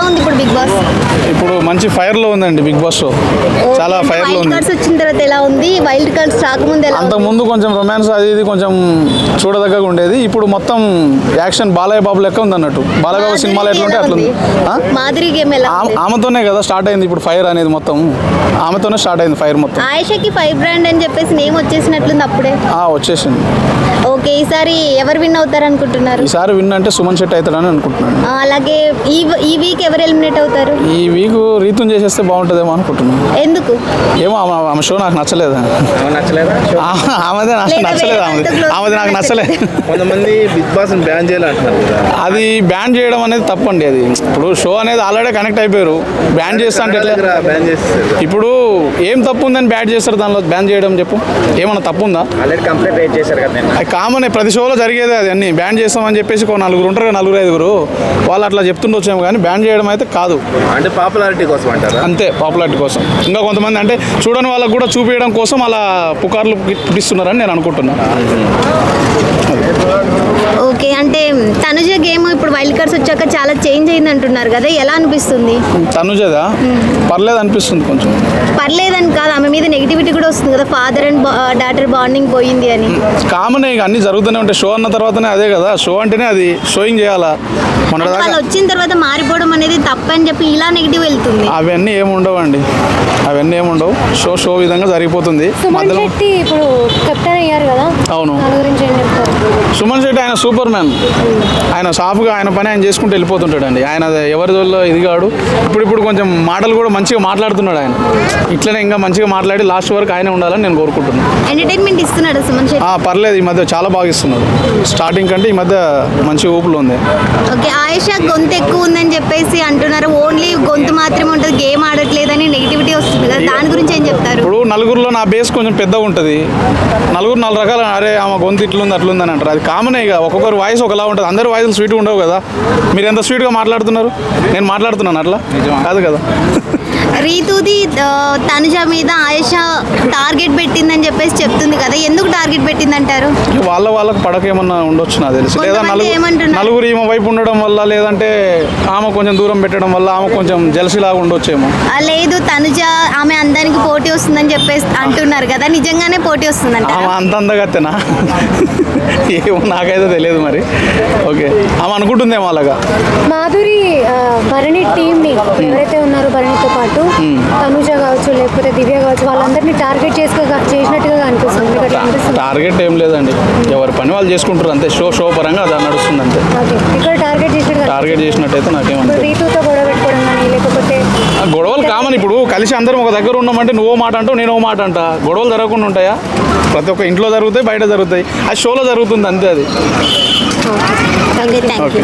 ఉంది ఇప్పుడు big boss? ఇప్పుడు మంచి ఫైర్ లో ఉందండి బిగ్ బాస్ షో. చాలా ఫైర్ లో ఉంది. వైల్డ్ కార్డ్స్ వచ్చిన తర్వాత ఎలా ఉంది? వైల్డ్ కార్డ్స్ రాకముందు ఎలా? అంతకు ముందు కొంచెం రొమాన్స్ అది ఇది కొంచెం చూడదగ్గగా ఉండేది. ఇప్పుడు మొత్తం యాక్షన్ బాలయ్య బాబు లెక్క ఉంది అన్నట్టు. బాలయ్య బాబు సినిమాలు ఎట్లుంటే అట్లుంది. మాధురి గేమ్ ఎలా? ఆమెతోనే కదా స్టార్ట్ అయింది ఇప్పుడు ఫైర్ అనేది. మొత్తం ఆమెతోనే స్టార్ట్ అయింది ఫైర్ మొత్తం. ఆయేషాకి ఫైర్ బ్రాండ్ అని చెప్పేసి నేమ్ వచ్చేసినట్లుంది అప్పుడే. వచ్చేసింది. ఓకే, ఈసారి ఎవరు విన్ అవుతారు అనుకుంటున్నారు? ఈసారి విన్ అంటే సుమన్ శెట్టి అవుతాడని అనుకుంటున్నాను. అలాగే ఈ వీక్ ఎవరు ఎలిమినేట్ అవుతారు? ఈ వీక్ రీతుని చేసేస్తే బాగుంటుందేమో అనుకుంటున్నాను. ఎందుకు? ఏమో ఆమె షో నాకు నచ్చలేదు. ఆమెదే నచ్చలేదు. ఆమెది నాకు నచ్చలేదు. కొంతమంది బిగ్ బాస్ బ్యాన్ చేయాలంటున్నారు. అది బ్యాన్ చేయడం అనేది తప్పండి. అది ఇప్పుడు షో అనేది ఆల్రెడీ కనెక్ట్ అయిపోయారు. బ్యాన్ చేస్తా అంటే ఎట్లా? ఇప్పుడు ఏం తప్పు ఉందని బ్యాన్ చేస్తారు దానిలో? బ్యాన్ చేయడం చెప్పు, ఏమన్నా తప్పు ఉందా? అది కామన్, ప్రతి షోలో జరిగేదే. అది అన్ని బ్యాన్ చేస్తామని చెప్పేసి నలుగురు ఉంటారు, నలుగురు ఐదుగురు వాళ్ళు అట్లా చెప్తుండొచ్చేమో కానీ బ్యాన్ చేయడం అయితే కాదు. అంటే పాపులారిటీ కోసం అంటారు. అంతే, పాపులారిటీ కోసం. ఇంకా కొంతమంది అంటే చూడని వాళ్ళకు కూడా చూపించడం కోసం అలా పుకార్లు పుట్టిస్తున్నారని నేను అనుకుంటున్నాను. ఓకే, అంటే తనుజ గేమ్ ఇప్పుడు వైల్డ్ కార్డ్స్ వచ్చాక చాలా చేంజ్ అయింది అంటున్నారు కదా, ఎలా అనిపిస్తుంది? తనుజదా పర్లేదు అనిపిస్తుంది. కొంచెం పర్లేదని కాదు, ఆమె మీద నెగిటివిటీ కూడా వస్తుంది కదా, ఫాదర్ అండ్ డాటర్ బాండింగ్ పోయింది అని. కామన్, ఇక అన్ని జరుగుతూనే ఉంటాయి. షో అన్న తర్వాతనే అదే కదా, షో అంటేనే అది షోయింగ్ చేయాలా. వాళ్ళు వచ్చిన తర్వాత మారిపోవడం అనేది తప్పని చెప్పి ఇలా నెగిటివ్ వెళ్తుంది. అవన్నీ ఏముండవు అండి, అవన్నీ ఏముండవు. షో విధంగా జరిగిపోతుంది. ఇప్పుడు కెప్టెన్ అయ్యారు కదా. అవును, సుమన్ శెట్టి ఆయన సూపర్ మ్యాన్. ఆయన సాఫ్గా ఆయన పని ఆయన చేసుకుంటూ వెళ్ళిపోతుంటాడు అండి. ఆయన ఎవరి వల్ల ఇదిగాడు. ఇప్పుడు కొంచెం మాటలు కూడా మంచిగా మాట్లాడుతున్నాడు ఆయన. ఇట్లనే ఇంకా మంచిగా మాట్లాడి లాస్ట్ వరకు ఆయన ఉండాలని నేను కోరుకుంటున్నాను. ఎంటర్టైన్మెంట్ ఇస్తున్నాడు సుమన్ శెట్టి. పర్లేదు, ఈ మధ్య చాలా బాగా ఇస్తున్నాడు. స్టార్టింగ్ కంటే ఈ మధ్య మంచి ఊపులో ఉంది. ఓకే, ఆయేషా గొంతు ఎక్కువ ఉందని చెప్పేసి అంటున్నారు. ఓన్లీ గొంతు మాత్రమే ఉంటుంది, గేమ్ ఆడట్లేదని నెగిటివిటీ వస్తుంది కదా, దాని గురించి ఏం చెప్తారు? ఇప్పుడు నలుగురిలో నా బేస్ కొంచెం పెద్దగా ఉంటుంది. నలుగురు నాలుగు రకాల, అరే ఆమె గొంతు ఇట్లుంది అట్లుంది అని అంటారు. అది కామనే. ఇక ఒక్కొక్కరు వాయిస్ ఒకలా ఉంటుంది. అందరు వాయిస్లు స్వీట్గా ఉండవు కదా. మీరు ఎంత స్వీట్గా మాట్లాడుతున్నారు, నేను మాట్లాడుతున్నాను అట్లా కాదు కదా. రీతుది తనుజ మీద ఆయేషా టార్గెట్ పెట్టిందని చెప్పేసి చెప్తుంది కదా, ఎందుకు టార్గెట్ పెట్టింది అంటారు? వాళ్ళకు పడకేమన్నా ఉండొచ్చు నాకు తెలిసి. లేదా నలుగురు ఈమె వైపు ఉండడం వల్ల, లేదంటే ఆమె కొంచెం దూరం పెట్టడం వల్ల ఆమె కొంచెం జెలసీ లాగా ఉండొచ్చేమో. లేదు, తనుజ ఆమె అందానికి పోటీ వస్తుందని చెప్పేసి అంటున్నారు కదా, నిజంగానే పోటీ వస్తుందంట? ఆమె అంత అందగత్తేనా? ఏమో నాకైతే తెలియదు మరి. ఓకే, ఆమె అనుకుంటుందేమో అలాగా. మాధురి భరణి టీమ్ ని ఎవరైతే ఉన్నారో భరణితో పాటు తనుజ కావచ్చు లేకపోతే దివ్య కావచ్చు వాళ్ళందరినీ టార్గెట్ చేసినట్టుగా అనిపిస్తుంది. టార్గెట్ ఏం లేదండి, ఎవరి పని వాళ్ళు చేసుకుంటారు అంతే. షో పరంగా అది నడుస్తుంది అంతే. ఇక్కడ టార్గెట్ చేసినట్టయితే నాకేమన్నా రీతుతో గొడవ పెట్టుకోవడం కానీ లేకపోతే గొడవలు కామన్. ఇప్పుడు కలిసి అందరం ఒక దగ్గర ఉన్నామంటే నువ్వో మాట అంటావు, నేను ఓ మాట అంటా. గొడవలు జరగకుండా ఉంటాయా? ప్రతి ఒక్క ఇంట్లో జరుగుతాయి, బయట జరుగుతాయి. అది షోలో జరుగుతుంది అంతే. అది ఓకే, థ్యాంక్ యూ.